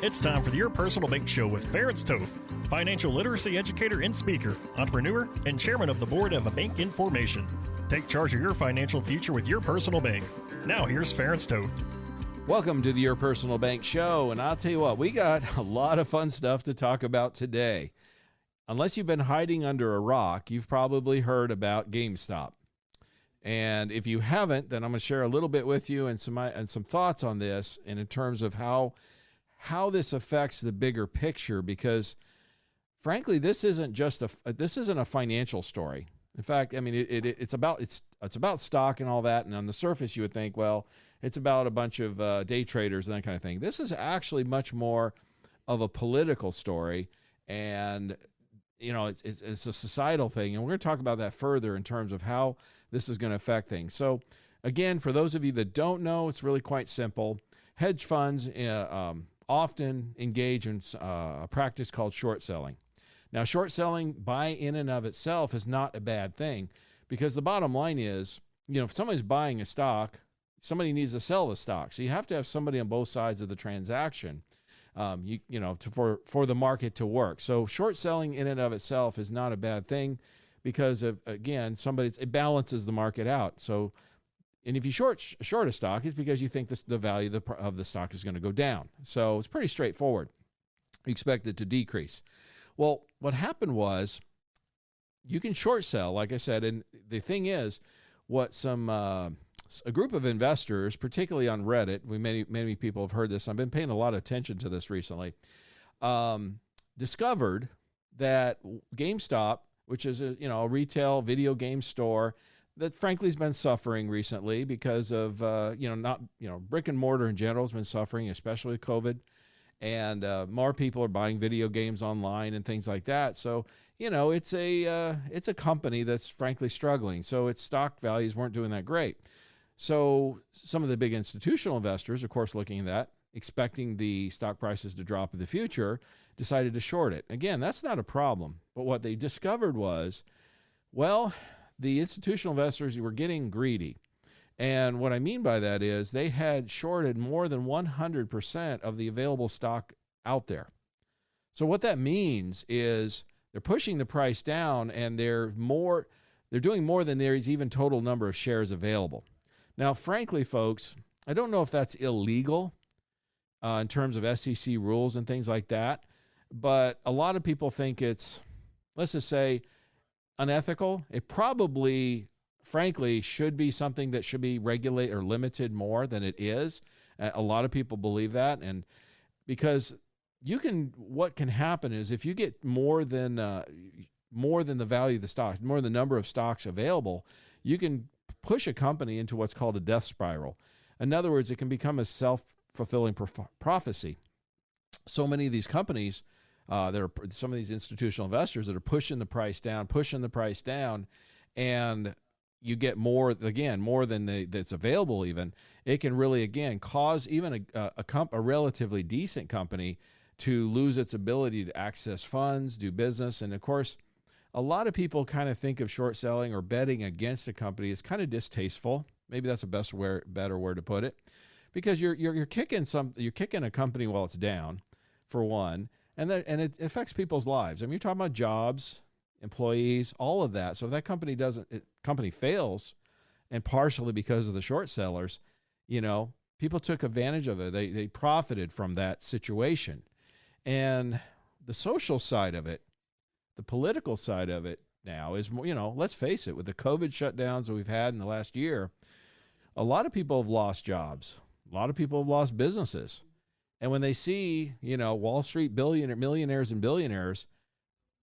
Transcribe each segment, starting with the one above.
It's time for the Your Personal Bank Show with Ference Toth, financial literacy educator and speaker, entrepreneur, and chairman of the board of a Bank Information. Take charge of your financial future with Your Personal Bank. Now here's Ference Toth. Welcome to the Your Personal Bank Show, and I'll tell you what, we got a lot of fun stuff to talk about today. Unless you've been hiding under a rock, you've probably heard about GameStop. And if you haven't, then I'm going to share a little bit with you and some thoughts on this, and in terms of how this affects the bigger picture, because frankly, this isn't a financial story. In fact, I mean, it's about stock and all that. And on the surface, you would think, well, it's about a bunch of day traders and that kind of thing. This is actually much more of a political story, and it's a societal thing. And we're going to talk about that further in terms of how this is going to affect things. So, again, for those of you that don't know, it's really quite simple. Hedge funds often engage in a practice called short selling. Now, short selling by in and of itself is not a bad thing, because the bottom line is, if somebody's buying a stock, somebody needs to sell the stock. So you have to have somebody on both sides of the transaction, for the market to work. So short selling in and of itself is not a bad thing, because again, it balances the market out. So, and if you short a stock, it's because you think the value of the stock is going to go down. So it's pretty straightforward. You expect it to decrease. Well, what happened was, you can short sell, like I said, and the thing is, what a group of investors, particularly on Reddit, many people have heard this. I've been paying a lot of attention to this recently. Discovered that GameStop, which is a retail video game store that frankly has been suffering recently because of brick and mortar in general has been suffering, especially with COVID, and more people are buying video games online and things like that. So it's a company that's frankly struggling. So its stock values weren't doing that great. So some of the big institutional investors, of course, looking at that, expecting the stock prices to drop in the future, decided to short it. Again, that's not a problem. But what they discovered was, well, the institutional investors were getting greedy. And what I mean by that is they had shorted more than 100% of the available stock out there. So what that means is they're pushing the price down, and they're doing more than there is even total number of shares available. Now, frankly, folks, I don't know if that's illegal in terms of SEC rules and things like that, but a lot of people think it's, let's just say, unethical. It probably, frankly, should be something that should be regulated or limited more than it is. A lot of people believe that, and because what can happen is, if you get more than the value of the stocks, more than the number of stocks available, you can push a company into what's called a death spiral. In other words, it can become a self-fulfilling prophecy. So many of these companies, some of these institutional investors that are pushing the price down, and you get more than that's available even, it can really, again, cause even a relatively decent company to lose its ability to access funds, do business. And of course, a lot of people kind of think of short selling or betting against a company as kind of distasteful. Maybe that's the better word to put it, because you're kicking a company while it's down, for one, and it affects people's lives. I mean, you're talking about jobs, employees, all of that. So if that company fails, and partially because of the short sellers, people took advantage of it. They profited from that situation. And the social side of it, the political side of it now is, let's face it, with the COVID shutdowns that we've had in the last year, a lot of people have lost jobs. A lot of people have lost businesses. And when they see, Wall Street millionaires and billionaires,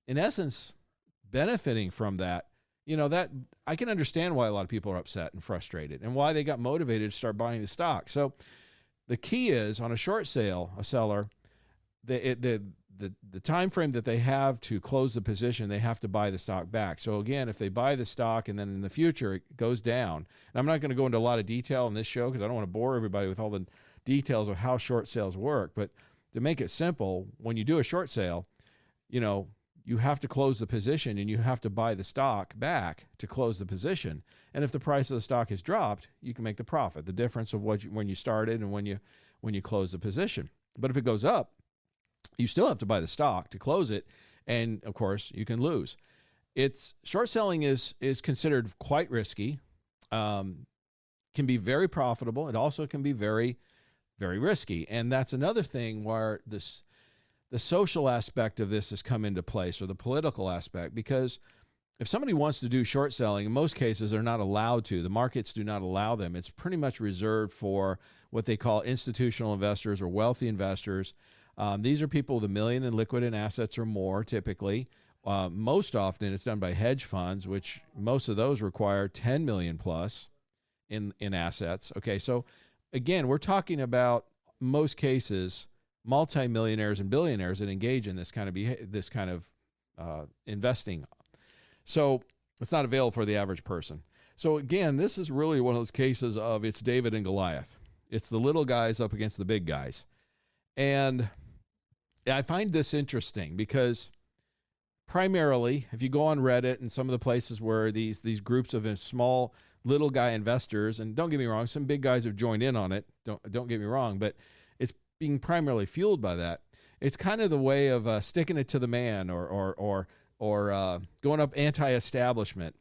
in essence, benefiting from that, that I can understand why a lot of people are upset and frustrated, and why they got motivated to start buying the stock. So the key is, on a short sale, a seller, the time frame that they have to close the position, they have to buy the stock back. So again, if they buy the stock and then in the future it goes down, and I'm not going to go into a lot of detail in this show because I don't want to bore everybody with all the details of how short sales work, but to make it simple, when you do a short sale, you have to close the position and you have to buy the stock back to close the position. And if the price of the stock has dropped, you can make the profit, the difference of when you started and when you close the position. But if it goes up, You still have to buy the stock to close it, and of course you can lose. It's short selling is considered quite risky, can be very profitable. It also can be very, very risky, and that's another thing where the social aspect of this has come into place, or the political aspect, because if somebody wants to do short selling, in most cases they're not allowed to. The markets do not allow them. It's pretty much reserved for what they call institutional investors or wealthy investors. These are people with $1 million in liquid and assets or more, typically. Most often it's done by hedge funds, which most of those require 10 million plus in assets. Okay, so again, we're talking about most cases multimillionaires and billionaires that engage in this kind of investing. So it's not available for the average person. So again, this is really one of those cases of it's David and Goliath. It's the little guys up against the big guys. And I find this interesting because primarily, if you go on Reddit and some of the places where these groups of small little guy investors, and don't get me wrong, some big guys have joined in on it. Don't get me wrong, but it's being primarily fueled by that. It's kind of the way of sticking it to the man, or going up anti-establishment.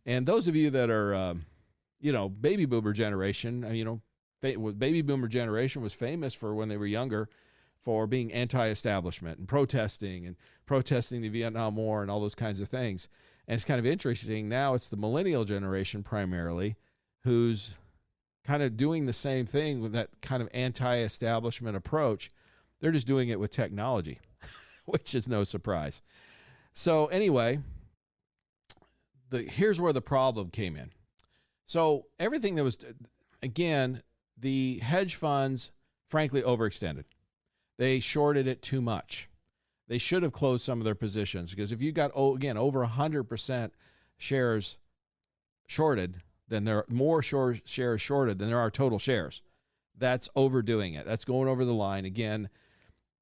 And those of you that are, baby boomer generation, baby boomer generation was famous for when they were younger for being anti-establishment and protesting the Vietnam War and all those kinds of things. And it's kind of interesting. Now it's the millennial generation primarily who's kind of doing the same thing with that kind of anti-establishment approach. They're just doing it with technology, which is no surprise. So anyway, here's where the problem came in. So everything that was, again, the hedge funds, frankly, overextended. They shorted it too much. They should have closed some of their positions, because if you got, again, over 100% shares shorted, then there are more shares shorted than there are total shares. That's overdoing it. That's going over the line. Again,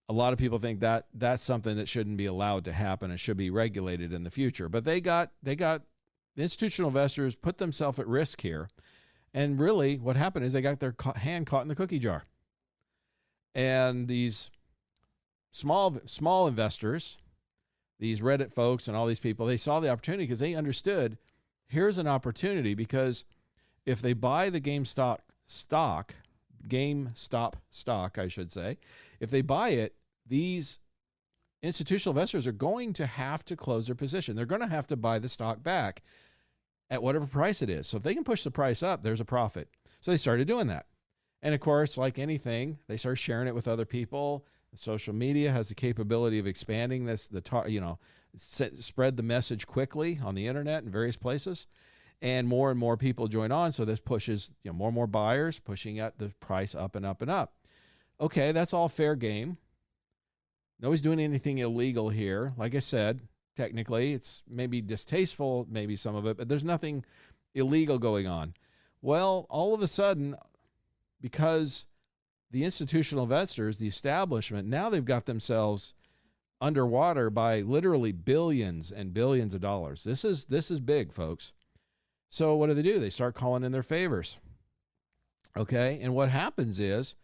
a lot of people think that that's something that shouldn't be allowed to happen and should be regulated in the future. But they got institutional investors put themselves at risk here. And really what happened is they got their hand caught in the cookie jar. And these small investors, these Reddit folks and all these people, they saw the opportunity because they understood here's an opportunity, because if they buy the GameStop stock, I should say, if they buy it, these institutional investors are going to have to close their position. They're going to have to buy the stock back at whatever price it is. So if they can push the price up, there's a profit. So they started doing that. And of course, like anything, they start sharing it with other people. Social media has the capability of expanding spread the message quickly on the internet and various places. And more people join on. So this pushes, more and more buyers, pushing the price up and up and up. Okay, that's all fair game. Nobody's doing anything illegal here. Like I said, technically, it's maybe distasteful, maybe some of it, but there's nothing illegal going on. Well, all of a sudden, because the institutional investors, the establishment, now they've got themselves underwater by literally billions and billions of dollars. This is big, folks. So what do? They start calling in their favors. Okay, and what happens is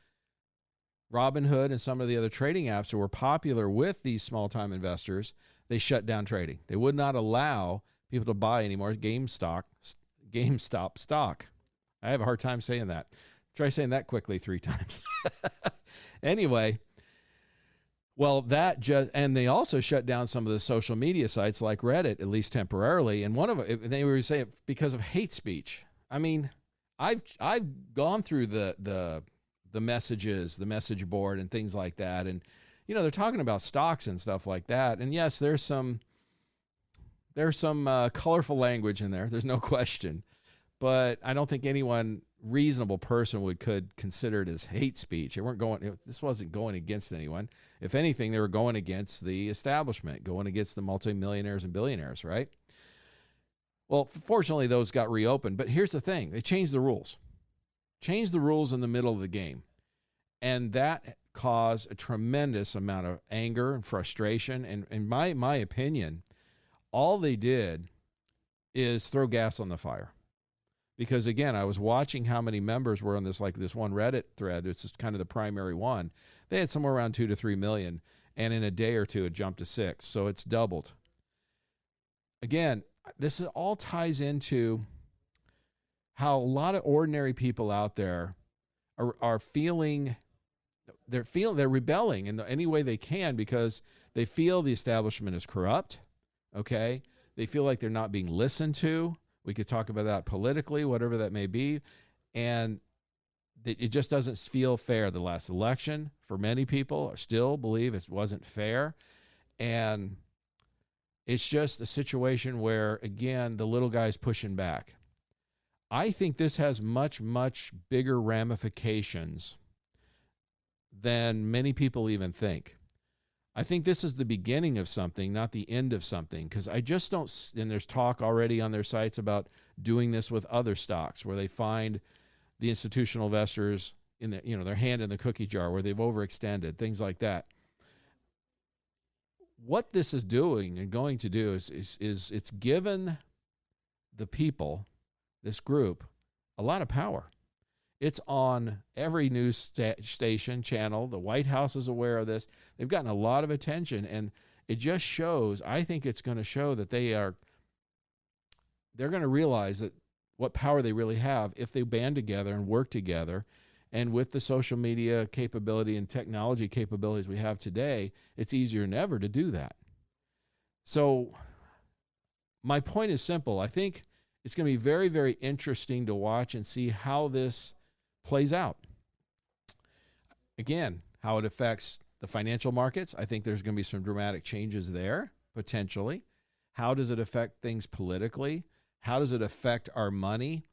Robinhood and some of the other trading apps that were popular with these small-time investors, they shut down trading. They would not allow people to buy any more GameStop stock. I have a hard time saying that. Try saying that quickly 3 times. Anyway, well, and they also shut down some of the social media sites like Reddit, at least temporarily. And one of them, they were saying because of hate speech. I mean, I've gone through the messages, the message board and things like that. And, they're talking about stocks and stuff like that. And yes, there's some colorful language in there. There's no question. But I don't think anyone reasonable person could consider it as hate speech. This wasn't going against anyone. If anything, they were going against the establishment, going against the multimillionaires and billionaires, right? Well, fortunately, those got reopened. But here's the thing. They changed the rules. Changed the rules in the middle of the game. And that caused a tremendous amount of anger and frustration. And in my opinion, all they did is throw gas on the fire. Because again, I was watching how many members were on this one Reddit thread. It's just kind of the primary one. They had somewhere around 2 to 3 million. And in a day or two, it jumped to 6. So it's doubled. Again, this all ties into how a lot of ordinary people out there are feeling, they're rebelling in any way they can because they feel the establishment is corrupt, okay? They feel like they're not being listened to. We could talk about that politically, whatever that may be. And it just doesn't feel fair. The last election, for many people, still believe it wasn't fair. And it's just a situation where, again, the little guy's pushing back. I think this has much, much bigger ramifications than many people even think. I think this is the beginning of something, not the end of something, because I just don't, and there's talk already on their sites about doing this with other stocks where they find the institutional investors in their hand in the cookie jar where they've overextended, things like that. What this is doing and going to do is it's given the people, this group, a lot of power. It's on every news station, channel. The White House is aware of this. They've gotten a lot of attention, and it just shows, I think it's going to show that they're going to realize that what power they really have if they band together and work together. And with the social media capability and technology capabilities we have today, it's easier than ever to do that. So my point is simple. I think it's going to be very, very interesting to watch and see how this plays out. Again, how it affects the financial markets. I think there's going to be some dramatic changes there, potentially. How does it affect things politically? How does it affect our money?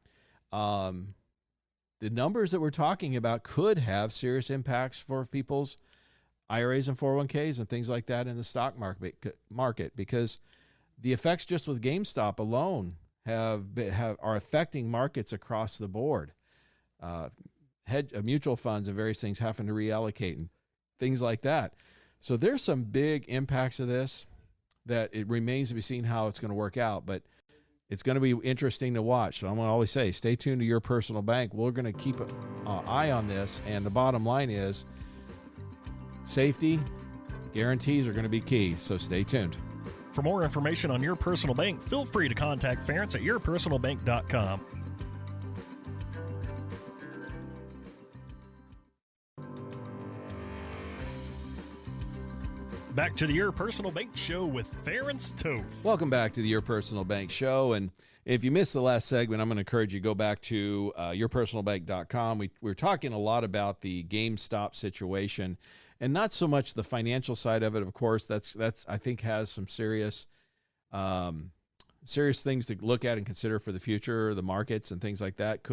The numbers that we're talking about could have serious impacts for people's IRAs and 401ks and things like that in the stock market, because the effects just with GameStop alone are affecting markets across the board. Mutual funds and various things having to reallocate and things like that. So there's some big impacts of this that it remains to be seen how it's going to work out, but it's going to be interesting to watch. So I'm going to always say, stay tuned to Your Personal Bank. We're going to keep an eye on this, and the bottom line is safety guarantees are going to be key, so stay tuned. For more information on Your Personal Bank, feel free to contact Ference at yourpersonalbank.com. Back to the Your Personal Bank Show with Ference Toth. Welcome back to the Your Personal Bank Show. And if you missed the last segment, I'm going to encourage you to go back to yourpersonalbank.com. We were talking a lot about the GameStop situation, and not so much the financial side of it. Of course, that's I think has some serious things to look at and consider for the future, the markets and things like that.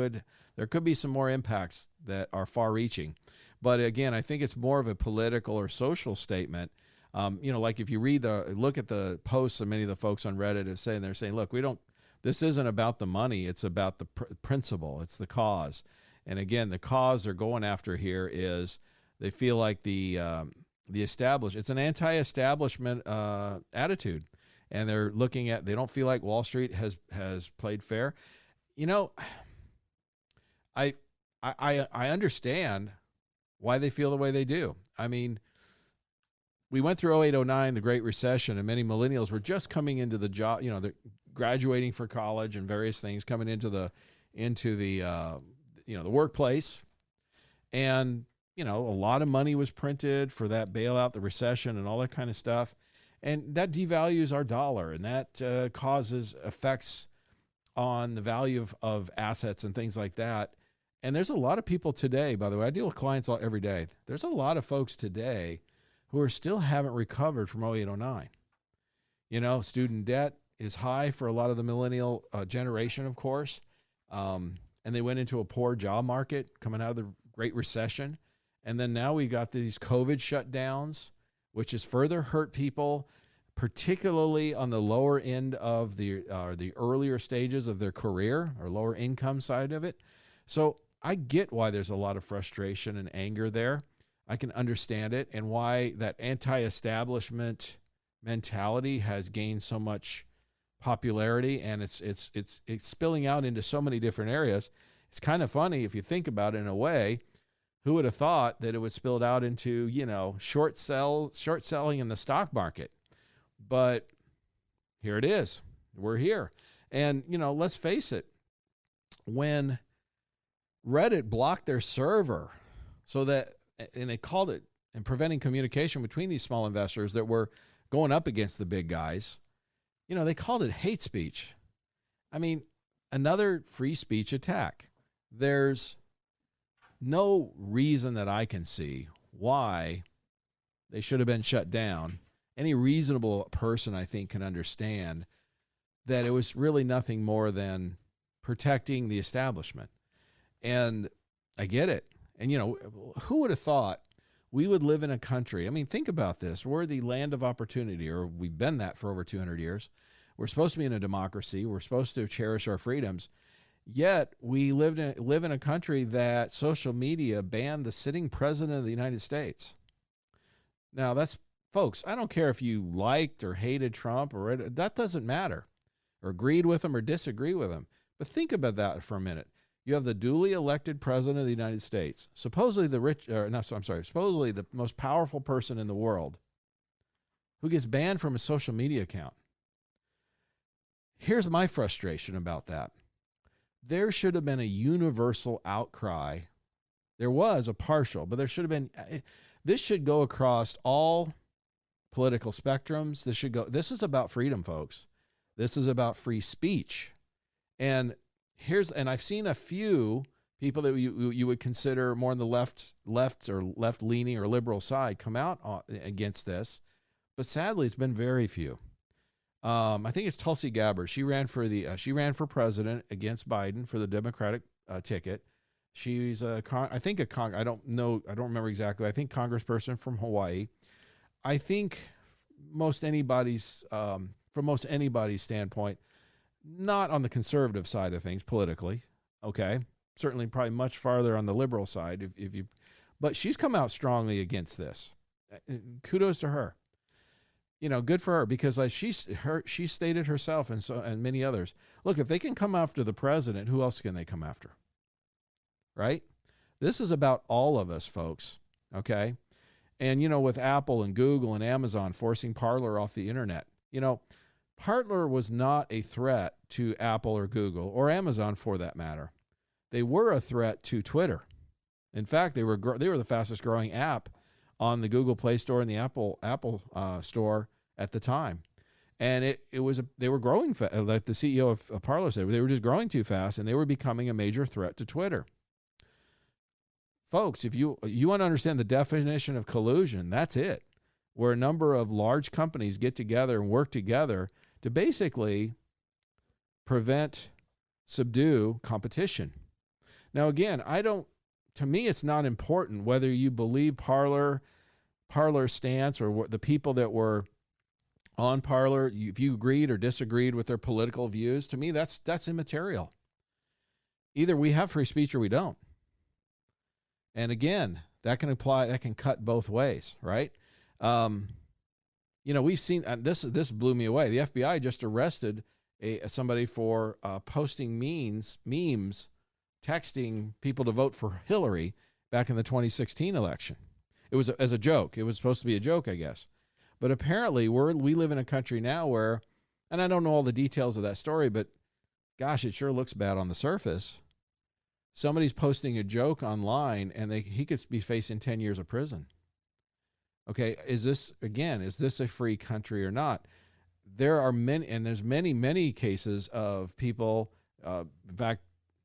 There could be some more impacts that are far-reaching. But again, I think it's more of a political or social statement. Like if you look at the posts that many of the folks on Reddit are saying, they're saying, look, this isn't about the money. It's about the principle. It's the cause. And again, the cause they're going after here is they feel like it's an anti-establishment attitude. And they're they don't feel like Wall Street has played fair. I understand why they feel the way they do. I mean, we went through 0809, the Great Recession, and many millennials were just coming into the job, they're graduating for college and various things, coming into the workplace. And, a lot of money was printed for that bailout, the recession, and all that kind of stuff. And that devalues our dollar, and that causes effects on the value of assets and things like that. And there's a lot of people today, by the way, I deal with clients every day. There's a lot of folks today who still haven't recovered from 0809. Student debt is high for a lot of the millennial generation, of course. And they went into a poor job market coming out of the Great Recession. And then now we got these COVID shutdowns, which has further hurt people, particularly on the lower end of the earlier stages of their career or lower income side of it. So I get why there's a lot of frustration and anger there. I can understand it, and why that anti-establishment mentality has gained so much popularity, and it's spilling out into so many different areas. It's kind of funny if you think about it in a way. Who would have thought that it would spill out into, short selling in the stock market? But here it is. We're here. And, let's face it, when Reddit blocked their server and they called it, and preventing communication between these small investors that were going up against the big guys, they called it hate speech. I mean, another free speech attack. There's no reason that I can see why they should have been shut down. Any reasonable person, I think, can understand that it was really nothing more than protecting the establishment. And I get it. And, who would have thought we would live in a country? I mean, think about this. We're the land of opportunity, or we've been that for over 200 years. We're supposed to be in a democracy. We're supposed to cherish our freedoms. Yet we live in a country that social media banned the sitting president of the United States. Now, folks, I don't care if you liked or hated Trump, that doesn't matter, or agreed with him or disagree with him. But think about that for a minute. You have the duly elected president of the United States, supposedly supposedly the most powerful person in the world, who gets banned from a social media account. Here's my frustration about that. There should have been a universal outcry. There was a partial, but there should have been. This should go across all political spectrums. This is about freedom, folks. This is about free speech. And I've seen a few people that you would consider more on the left or left-leaning or liberal side come out against this, but sadly, it's been very few. I think it's Tulsi Gabbard. She ran for president against Biden for the Democratic ticket. She's I don't remember exactly. I think congressperson from Hawaii. I think from most anybody's standpoint, not on the conservative side of things politically. Okay. Certainly probably much farther on the liberal side but she's come out strongly against this. Kudos to her. Good for her, because like she stated herself and many others, look, if they can come after the president, who else can they come after? Right? This is about all of us, folks. Okay. And, with Apple and Google and Amazon forcing Parler off the internet, Parler was not a threat to Apple or Google or Amazon for that matter. They were a threat to Twitter. In fact, they were the fastest growing app on the Google Play Store and the Apple Store at the time. And they were growing fast. Like the CEO of Parler said, they were just growing too fast, and they were becoming a major threat to Twitter. Folks, if you want to understand the definition of collusion, that's it. Where a number of large companies get together and work together to basically subdue competition. Now, again, to me, it's not important whether you believe Parler's stance or the people that were on Parler, if you agreed or disagreed with their political views. To me, that's immaterial. Either we have free speech or we don't. And again, that can cut both ways, right? We've seen, and this blew me away. The FBI just arrested somebody for posting memes, texting people to vote for Hillary back in the 2016 election. It was as a joke. It was supposed to be a joke, I guess. But apparently we live in a country now where, and I don't know all the details of that story, but gosh, it sure looks bad on the surface. Somebody's posting a joke online and he could be facing 10 years of prison. Okay, is this a free country or not? There are there's many cases of people. In fact,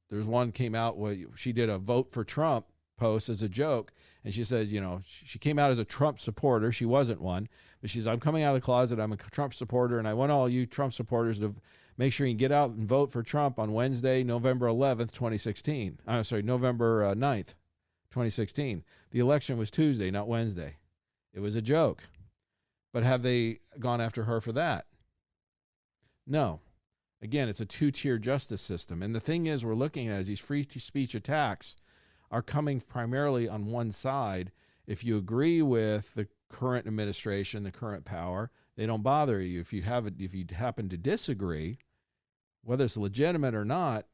there's one came out where she did a vote for Trump post as a joke. And she said, she came out as a Trump supporter. She wasn't one, but she's, I'm coming out of the closet. I'm a Trump supporter. And I want all you Trump supporters to make sure you can get out and vote for Trump on Wednesday, November 11th, 2016. I'm sorry, November 9th, 2016. The election was Tuesday, not Wednesday. It was a joke. But have they gone after her for that? No. Again, it's a two-tier justice system. And the thing is, we're looking at these free speech attacks are coming primarily on one side. If you agree with the current administration, the current power, they don't bother you. If you happen to disagree, whether it's legitimate or not,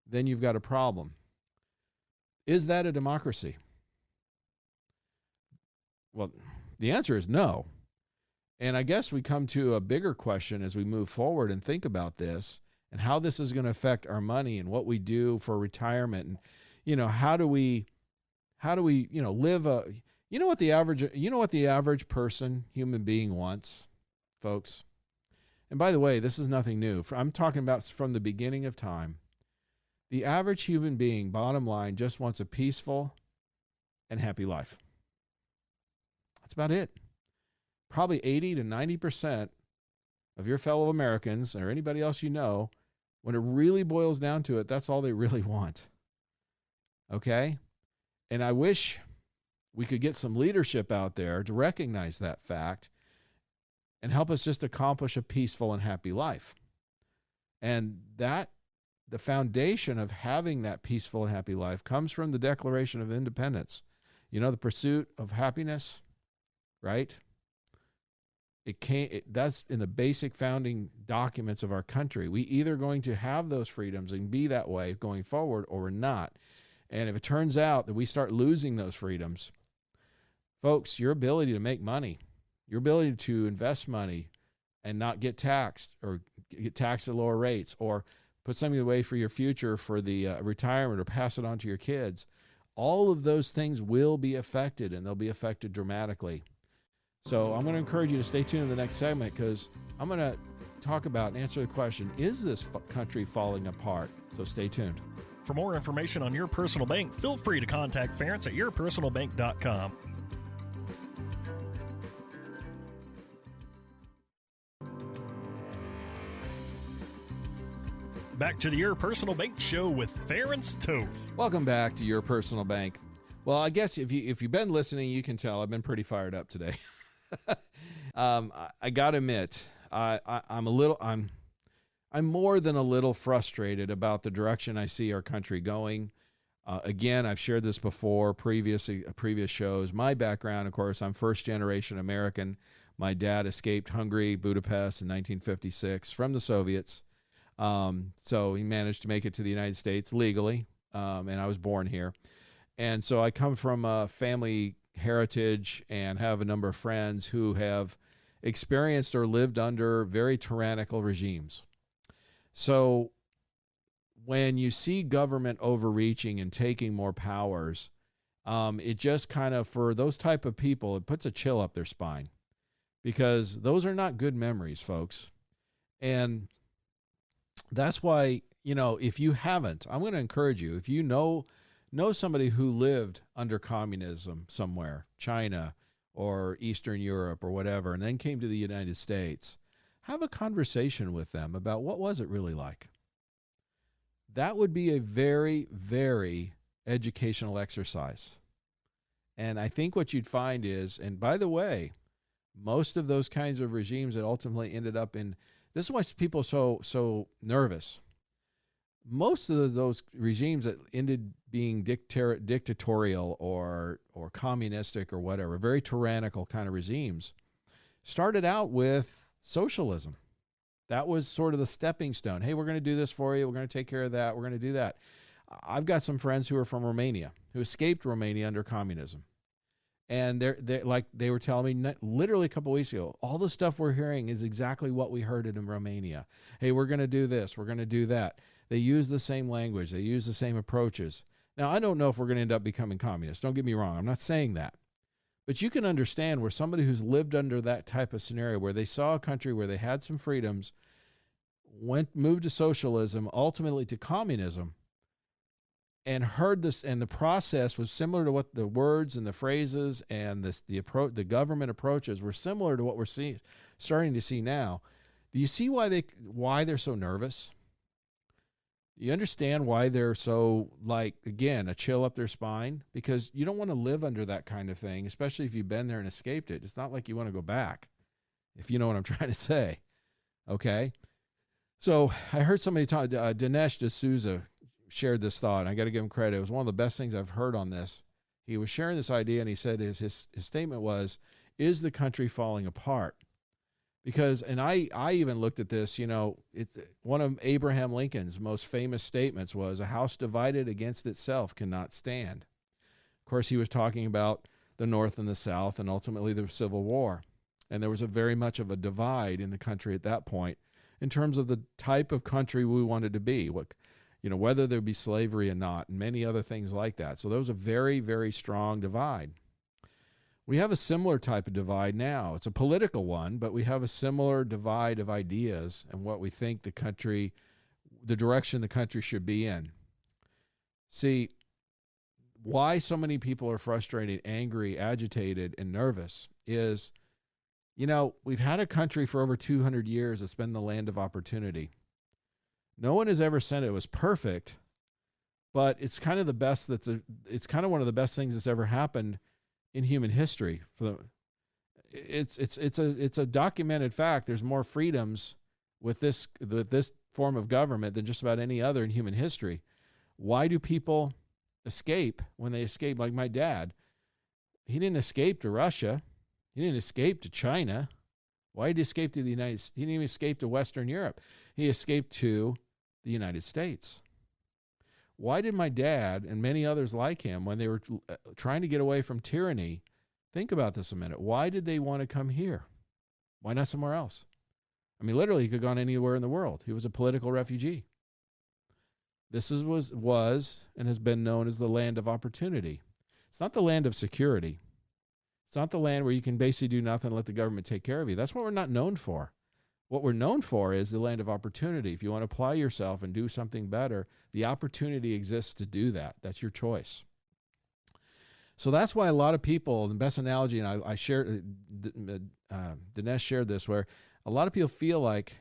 then you've got a problem. Is that a democracy? Well, the answer is no. And I guess we come to a bigger question as we move forward and think about this and how this is going to affect our money and what we do for retirement. And, how do we, live what the average person, human being wants, folks. And by the way, this is nothing new. I'm talking about from the beginning of time. The average human being, bottom line, just wants a peaceful and happy life. That's about it. Probably 80 to 90% of your fellow Americans or anybody else when it really boils down to it, that's all they really want. Okay? And I wish we could get some leadership out there to recognize that fact and help us just accomplish a peaceful and happy life. And that the foundation of having that peaceful and happy life comes from the Declaration of Independence. The pursuit of happiness, right? That's in the basic founding documents of our country. We either going to have those freedoms and be that way going forward or we're not. And if it turns out that we start losing those freedoms, folks, your ability to make money, your ability to invest money and not get taxed or get taxed at lower rates or put something away for your future for the retirement or pass it on to your kids, all of those things will be affected, and they'll be affected dramatically. So I'm going to encourage you to stay tuned in the next segment because I'm going to talk about and answer the question, is this country falling apart? So stay tuned. For more information on Your Personal Bank, feel free to contact Ference at yourpersonalbank.com. Back to the Your Personal Bank Show with Ference Toth. Welcome back to Your Personal Bank. Well, I guess if you've been listening, you can tell I've been pretty fired up today. I got to admit, I'm more than a little frustrated about the direction I see our country going. Again, I've shared this before, previous shows. My background, of course, I'm first generation American. My dad escaped Hungary, Budapest in 1956 from the Soviets. So he managed to make it to the United States legally, and I was born here. And so I come from a family heritage and have a number of friends who have experienced or lived under very tyrannical regimes. So when you see government overreaching and taking more powers, it just kind of, for those type of people, it puts a chill up their spine because those are not good memories, folks. And that's why, if you haven't, I'm going to encourage you, if you know somebody who lived under communism somewhere, China or Eastern Europe or whatever, and then came to the United States, have a conversation with them about what was it really like. That would be a very, very educational exercise. And I think what you'd find is, and by the way, most of those kinds of regimes that ultimately ended up in, this is why people are so nervous. Most of those regimes that ended being dictatorial or communistic or whatever, very tyrannical kind of regimes, started out with socialism. That was sort of the stepping stone. Hey, we're going to do this for you. We're going to take care of that. We're going to do that. I've got some friends who are from Romania, who escaped Romania under communism. And they were telling me literally a couple of weeks ago, all the stuff we're hearing is exactly what we heard in Romania. Hey, we're going to do this. We're going to do that. They use the same language. They use the same approaches. Now, I don't know if we're going to end up becoming communists. Don't get me wrong. I'm not saying that. But you can understand where somebody who's lived under that type of scenario, where they saw a country where they had some freedoms, moved to socialism, ultimately to communism, and heard this, and the process was similar to what the words and the phrases and the government approaches were similar to what we're starting to see now. Do you see why they're so nervous? You understand why they're so, again, a chill up their spine? Because you don't want to live under that kind of thing, especially if you've been there and escaped it. It's not like you want to go back, if you know what I'm trying to say. Okay? So I heard somebody talk, Dinesh D'Souza shared this thought, and I got to give him credit. It was one of the best things I've heard on this. He was sharing this idea, and he said his statement was, is the country falling apart? Because, and I even looked at this, one of Abraham Lincoln's most famous statements was, a house divided against itself cannot stand. Of course, he was talking about the North and the South, and ultimately the Civil War. And there was a very much of a divide in the country at that point in terms of the type of country we wanted to be, whether there be slavery or not, and many other things like that. So there was a very, very strong divide. We have a similar type of divide now. It's a political one, but we have a similar divide of ideas and what we think the direction the country should be in. See, why so many people are frustrated, angry, agitated, and nervous is, we've had a country for over 200 years that's been the land of opportunity. No one has ever said it was perfect, but it's kind of the best it's kind of one of the best things that's ever happened in human history. It's a documented fact. There's more freedoms with this form of government than just about any other in human history. Why do people escape when they escape? Like my dad, he didn't escape to Russia. He didn't escape to China. Why did he escape to the United States? He didn't even escape to Western Europe. He escaped to the United States. Why did my dad and many others like him, when they were trying to get away from tyranny, think about this a minute. Why did they want to come here? Why not somewhere else? I mean, literally, he could have gone anywhere in the world. He was a political refugee. This was and has been known as the land of opportunity. It's not the land of security. It's not the land where you can basically do nothing and let the government take care of you. That's what we're not known for. What we're known for is the land of opportunity. If you want to apply yourself and do something better, the opportunity exists to do that. That's your choice. So that's why a lot of people, the best analogy, and I shared, Dinesh shared this, where a lot of people feel like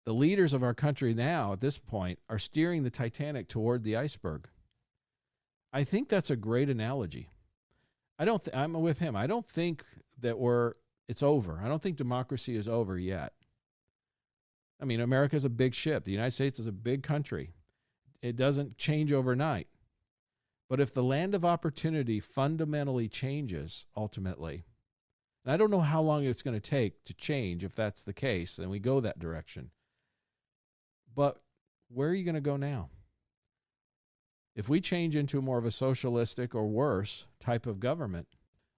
the leaders of our country now at this point are steering the Titanic toward the iceberg. I think that's a great analogy. I'm with him. I don't think that it's over. I don't think democracy is over yet. I mean, America is a big ship. The United States is a big country. It doesn't change overnight. But if the land of opportunity fundamentally changes ultimately, and I don't know how long it's going to take to change if that's the case, and we go that direction. But where are you going to go now? If we change into more of a socialistic or worse type of government,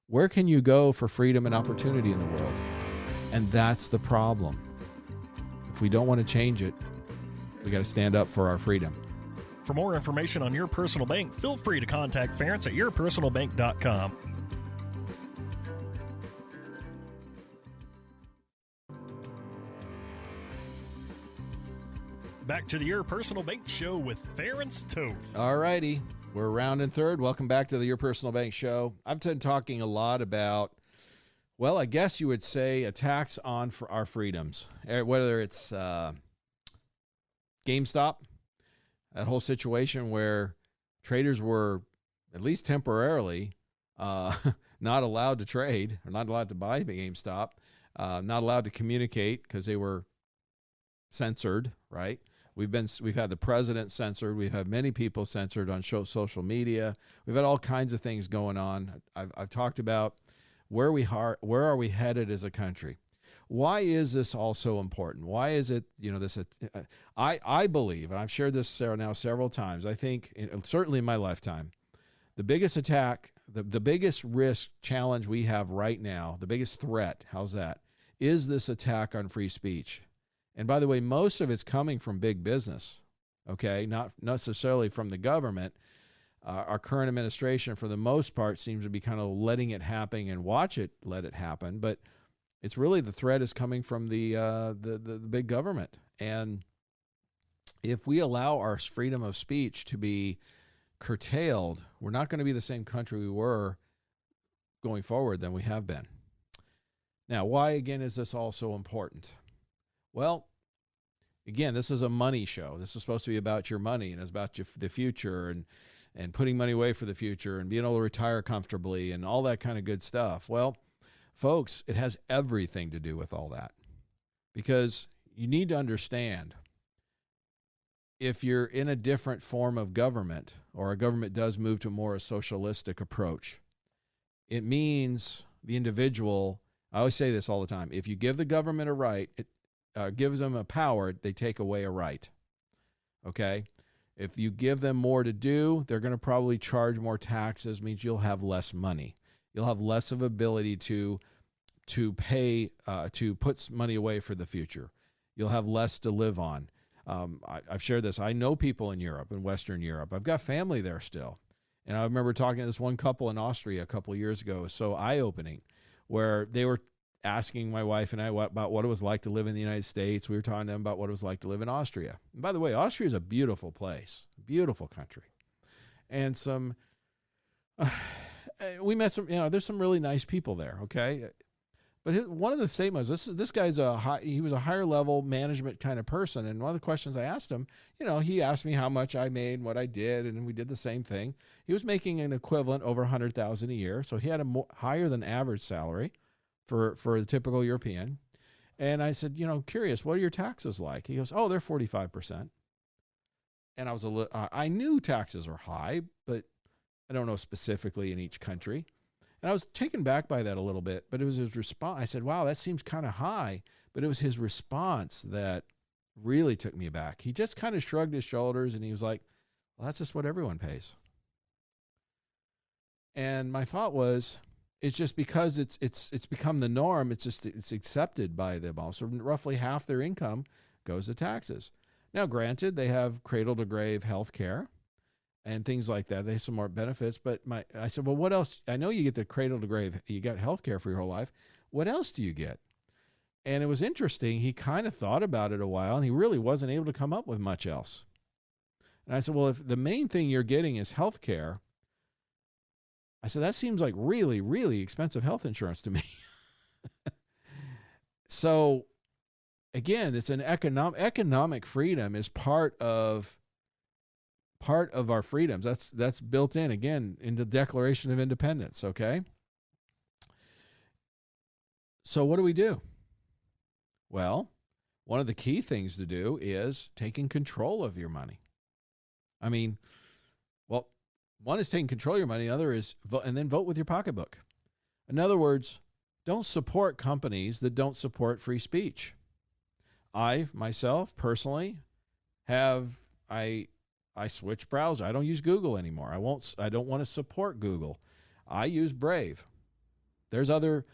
where can you go for freedom and opportunity in the world? And that's the problem. If we don't want to change it, we got to stand up for our freedom. For more information on Your Personal Bank, feel free to contact Ference at yourpersonalbank.com. Back to the Your Personal Bank Show with Ference Toth. All righty. We're rounding third. Welcome back to the Your Personal Bank Show. I've been talking a lot about, well, I guess you would say attacks on for our freedoms, whether it's GameStop, that whole situation where traders were, at least temporarily, not allowed to trade or not allowed to buy GameStop, not allowed to communicate because they were censored, right? We've had the president censored. We've had many people censored on social media. We've had all kinds of things going on. I've talked about where are we headed as a country. Why is this all so important? Why is it, I believe, and I've shared this now several times, I think, certainly in my lifetime, the biggest attack, the biggest risk challenge we have right now, the biggest threat, how's that, is this attack on free speech. And by the way, most of it's coming from big business, okay, not necessarily from the government. Our current administration, for the most part, seems to be kind of letting it happen and let it happen. But it's really the threat is coming from the big government. And if we allow our freedom of speech to be curtailed, we're not going to be the same country we were going forward than we have been. Now, why, again, is this all so important? Well, again, this is a money show. This is supposed to be about your money, and it's about the future and putting money away for the future and being able to retire comfortably and all that kind of good stuff. Well, folks, it has everything to do with all that, because you need to understand, if you're in a different form of government, or a government does move to more a socialistic approach, it means the individual, I always say this all the time, if you give the government a right, it gives them a power, they take away a right. Okay? If you give them more to do, they're going to probably charge more taxes, means you'll have less money. You'll have less of ability to pay, to put money away for the future. You'll have less to live on. I've shared this. I know people in Europe, in Western Europe. I've got family there still. And I remember talking to this one couple in Austria a couple of years ago. It was so eye-opening, where they were asking my wife and I about what it was like to live in the United States. We were talking to them about what it was like to live in Austria. And by the way, Austria is a beautiful place, beautiful country. And we met some, there's some really nice people there, okay? But one of the statements, this guy's he was a higher level management kind of person. And one of the questions I asked him, he asked me how much I made and what I did, and we did the same thing. He was making an equivalent over $100,000 a year. So he had a higher than average salary for the typical European. And I said, curious, what are your taxes like? He goes, oh, they're 45%. And I was I knew taxes were high, but I don't know specifically in each country. And I was taken back by that a little bit, but it was his response. I said, wow, that seems kind of high. But it was his response that really took me aback. He just kind of shrugged his shoulders and he was like, well, that's just what everyone pays. And my thought was, it's just because it's become the norm. It's accepted by them all. So roughly half their income goes to taxes. Now, granted, they have cradle to grave health care and things like that. They have some more benefits. But I said, well, what else? I know you get the cradle to grave. You got health care for your whole life. What else do you get? And it was interesting. He kind of thought about it a while, and he really wasn't able to come up with much else. And I said, well, if the main thing you're getting is health care, I said, that seems like really, really expensive health insurance to me. So, again, it's an economic freedom is part of our freedoms. That's built in, again, in the Declaration of Independence, okay? So what do we do? Well, one of the key things to do is taking control of your money. I mean, well, one is taking control of your money. The other is vote, and then vote with your pocketbook. In other words, don't support companies that don't support free speech. I, myself, personally, I switch browser. I don't use Google anymore. I don't want to support Google. I use Brave. There's other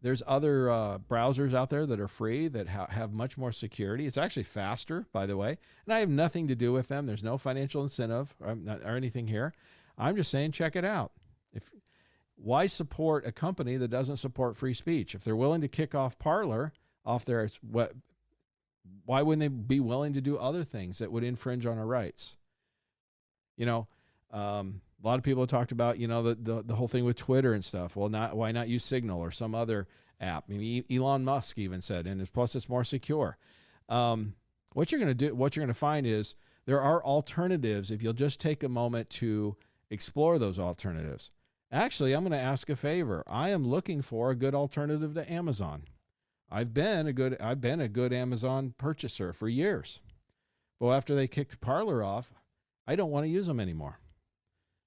browsers out there that are free that have much more security. It's actually faster, by the way. And I have nothing to do with them. There's no financial incentive or anything here. I'm just saying, check it out. Why support a company that doesn't support free speech? If they're willing to kick off Parler off their, why wouldn't they be willing to do other things that would infringe on our rights? A lot of people have talked about, the whole thing with Twitter and stuff. Well, why not use Signal or some other app? Maybe Elon Musk even said, and plus it's more secure. What you're going to find is there are alternatives if you'll just take a moment to explore those alternatives. Actually, I'm going to ask a favor. I am looking for a good alternative to Amazon. I've been a good Amazon purchaser for years. Well, after they kicked Parler off, I don't want to use them anymore.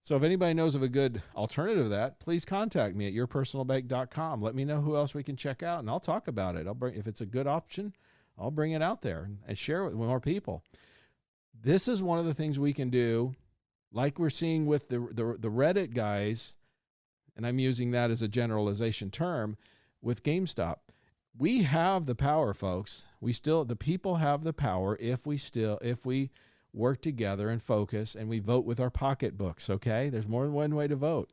So if anybody knows of a good alternative to that, please contact me at yourpersonalbank.com. Let me know who else we can check out, and I'll talk about it. If it's a good option, I'll bring it out there and share it with more people. This is one of the things we can do, like we're seeing with the Reddit guys, and I'm using that as a generalization term, with GameStop. We have the power, folks. The people have the power if we work together and focus and we vote with our pocketbooks, okay? There's more than one way to vote.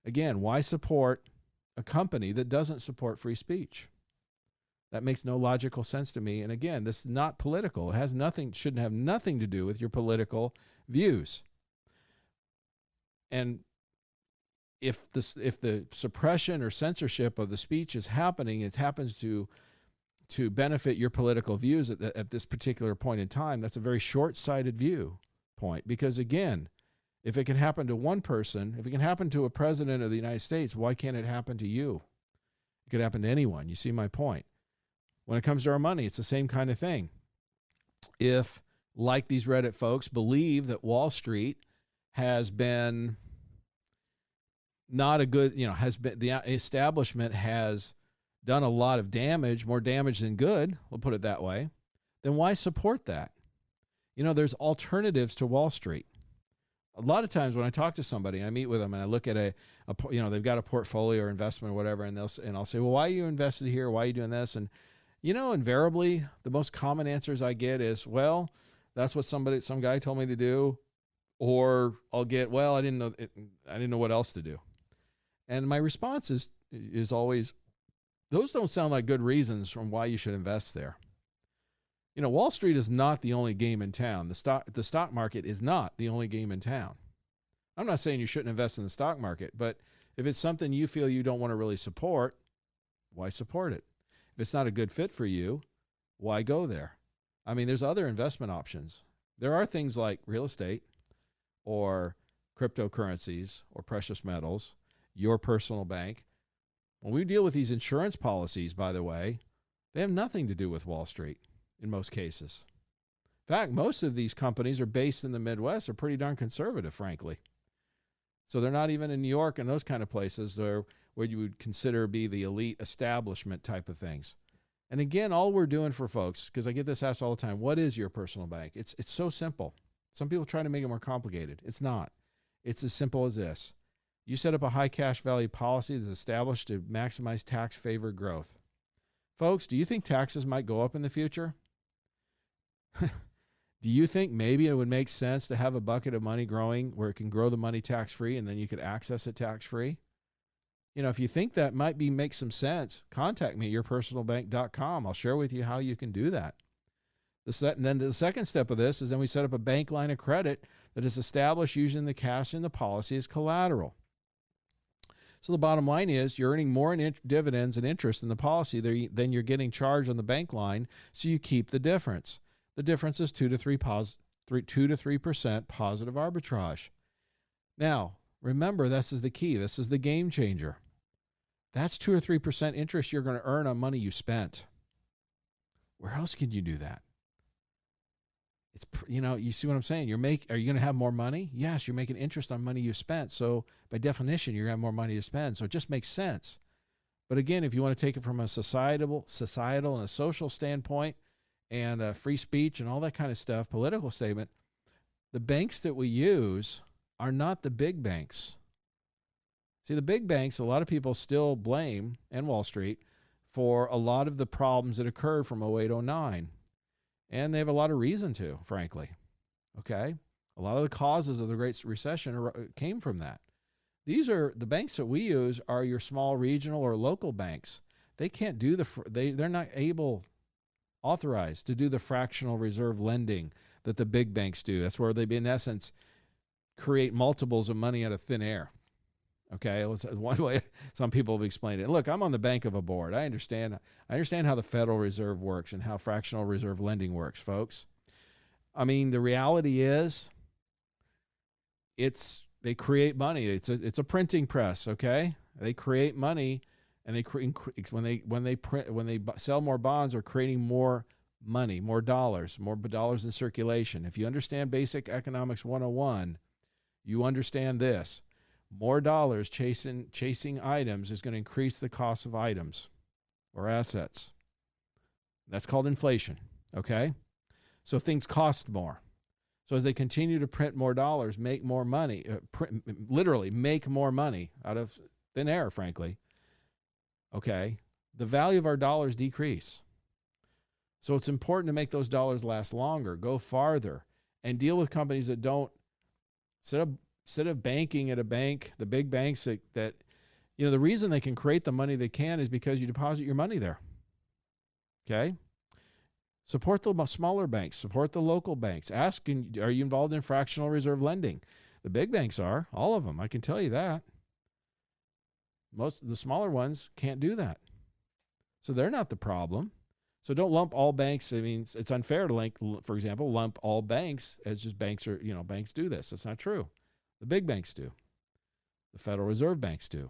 Again, why support a company that doesn't support free speech? That makes no logical sense to me. And again, this is not political. It shouldn't have nothing to do with your political views. And if the suppression or censorship of the speech is happening, it happens to benefit your political views at this particular point in time, that's a very short-sighted viewpoint. Because again, if it can happen to one person, if it can happen to a president of the United States, why can't it happen to you? It could happen to anyone. You see my point. When it comes to our money, it's the same kind of thing. If, like these Reddit folks, believe that Wall Street has been not a good, the establishment has done a lot of damage, more damage than good, we'll put it that way, then why support that? There's alternatives to Wall Street. A lot of times when I talk to somebody, I meet with them and I look at they've got a portfolio or investment or whatever, and I'll say, well, why are you invested here? Why are you doing this? And, invariably the most common answers I get is, well, that's what some guy told me to do. Or I'll get, well, I didn't know what else to do. And my response is always, those don't sound like good reasons from why you should invest there. Wall Street is not the only game in town. The stock market is not the only game in town. I'm not saying you shouldn't invest in the stock market, but if it's something you feel you don't want to really support, why support it? If it's not a good fit for you, why go there? I mean, there's other investment options. There are things like real estate or cryptocurrencies or precious metals, your personal bank. When we deal with these insurance policies, by the way, they have nothing to do with Wall Street in most cases. In fact, most of these companies are based in the Midwest, are pretty darn conservative, frankly. So they're not even in New York and those kind of places where you would consider be the elite establishment type of things. And again, all we're doing for folks, because I get this asked all the time, what is your personal bank? It's so simple. Some people try to make it more complicated. It's not. It's as simple as this. You set up a high cash value policy that's established to maximize tax favored growth. Folks, do you think taxes might go up in the future? Do you think maybe it would make sense to have a bucket of money growing where it can grow the money tax-free and then you could access it tax-free? If you think that might make some sense, contact me at yourpersonalbank.com. I'll share with you how you can do that. And then the second step of this is then we set up a bank line of credit that is established using the cash in the policy as collateral. So the bottom line is you're earning more in dividends and interest in the policy than you're getting charged on the bank line, so you keep the difference. The difference is 2 to 3% positive arbitrage. Now, remember, this is the key. This is the game changer. That's 2 or 3% interest you're going to earn on money you spent. Where else can you do that? It's, you see what I'm saying? Are you going to have more money? Yes, you're making interest on money you spent. So by definition, you're going to have more money to spend. So it just makes sense. But again, if you want to take it from a societal and a social standpoint and free speech and all that kind of stuff, political statement, the banks that we use are not the big banks. See, the big banks, a lot of people still blame, and Wall Street, for a lot of the problems that occurred from 08-09. And they have a lot of reason to, frankly. Okay? A lot of the causes of the Great Recession came from that. The banks that we use are your small regional or local banks. They can't do they're not authorized to do the fractional reserve lending that the big banks do. That's where they, in essence, create multiples of money out of thin air. Okay, it's one way some people have explained it. Look, I'm on the bank of a board. I understand how the Federal Reserve works and how fractional reserve lending works, folks. I mean, the reality is, they create money. It's a printing press. Okay, they create money, and when they sell more bonds, they're creating more money, more dollars in circulation. If you understand basic economics 101, you understand this. More dollars chasing items is going to increase the cost of items or assets. That's called inflation, okay? So things cost more. So as they continue to print more dollars, make more money, literally make more money out of thin air, frankly, okay, the value of our dollars decrease. So it's important to make those dollars last longer, go farther, and deal with companies that don't instead of banking at a bank, the big banks that the reason they can create the money they can is because you deposit your money there. Okay? Support the smaller banks. Support the local banks. Ask, are you involved in fractional reserve lending? The big banks are, all of them. I can tell you that. Most of the smaller ones can't do that. So they're not the problem. So don't lump all banks. I mean, it's unfair to for example, lump all banks as just banks do this. That's not true. The big banks do. The Federal Reserve banks do,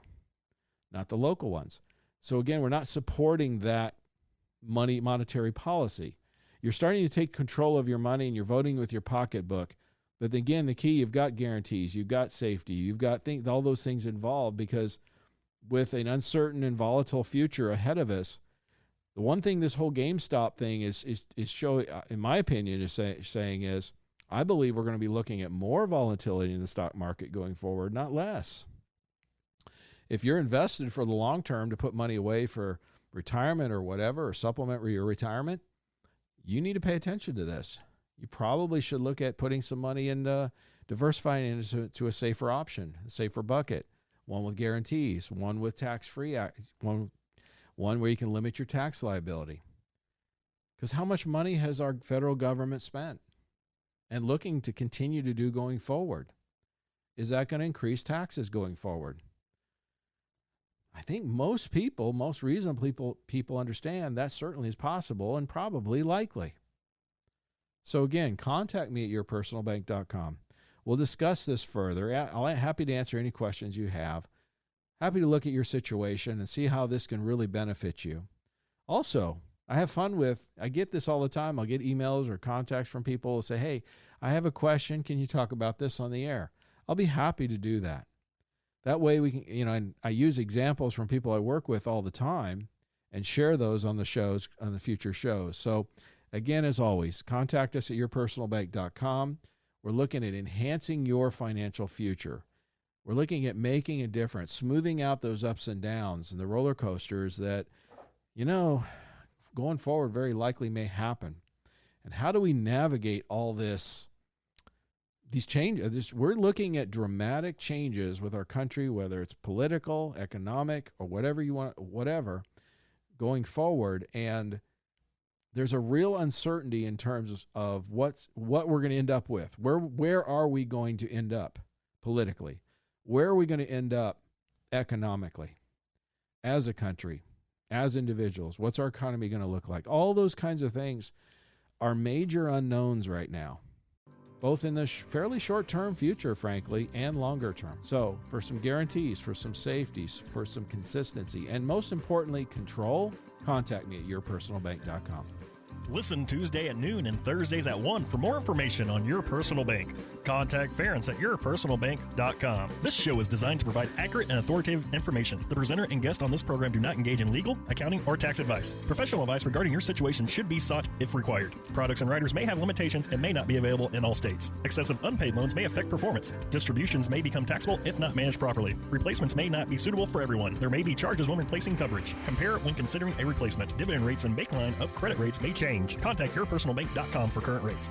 not the local ones. So again, we're not supporting that monetary policy. You're starting to take control of your money and you're voting with your pocketbook. But again, the key, you've got guarantees, you've got safety, you've got all those things involved, because with an uncertain and volatile future ahead of us, the one thing this whole GameStop thing is showing, in my opinion, is saying is, I believe we're going to be looking at more volatility in the stock market going forward, not less. If you're invested for the long term to put money away for retirement or whatever, or supplement your retirement, you need to pay attention to this. You probably should look at putting some money in, diversifying into a safer option, a safer bucket, one with guarantees, one with tax-free, one where you can limit your tax liability. Because how much money has our federal government spent and looking to continue to do going forward? Is that going to increase taxes going forward? I think most reasonable people understand that certainly is possible and probably likely. So again, contact me at yourpersonalbank.com. We'll discuss this further. I'm happy to answer any questions you have. Happy to look at your situation and see how this can really benefit you. Also, I get this all the time. I'll get emails or contacts from people who say, hey, I have a question. Can you talk about this on the air? I'll be happy to do that. That way we can, and I use examples from people I work with all the time and share those on the shows, on the future shows. So again, as always, contact us at yourpersonalbank.com. We're looking at enhancing your financial future. We're looking at making a difference, smoothing out those ups and downs and the roller coasters that, going forward very likely may happen. And how do we navigate all these changes? We're looking at dramatic changes with our country, whether it's political, economic, or whatever you want, going forward. And there's a real uncertainty in terms of what we're going to end up with. Where are we going to end up politically? Where are we going to end up economically as a country, as individuals? What's our economy going to look like? All those kinds of things are major unknowns right now, both in the fairly short-term future, frankly, and longer term. So for some guarantees, for some safeties, for some consistency, and most importantly, control, contact me at yourpersonalbank.com. Listen Tuesday at noon and Thursdays at 1 for more information on Your Personal Bank. Contact Ference at yourpersonalbank.com. This show is designed to provide accurate and authoritative information. The presenter and guest on this program do not engage in legal, accounting, or tax advice. Professional advice regarding your situation should be sought if required. Products and riders may have limitations and may not be available in all states. Excessive unpaid loans may affect performance. Distributions may become taxable if not managed properly. Replacements may not be suitable for everyone. There may be charges when replacing coverage. Compare when considering a replacement. Dividend rates and baseline of credit rates may change. Contact yourpersonalbank.com for current rates.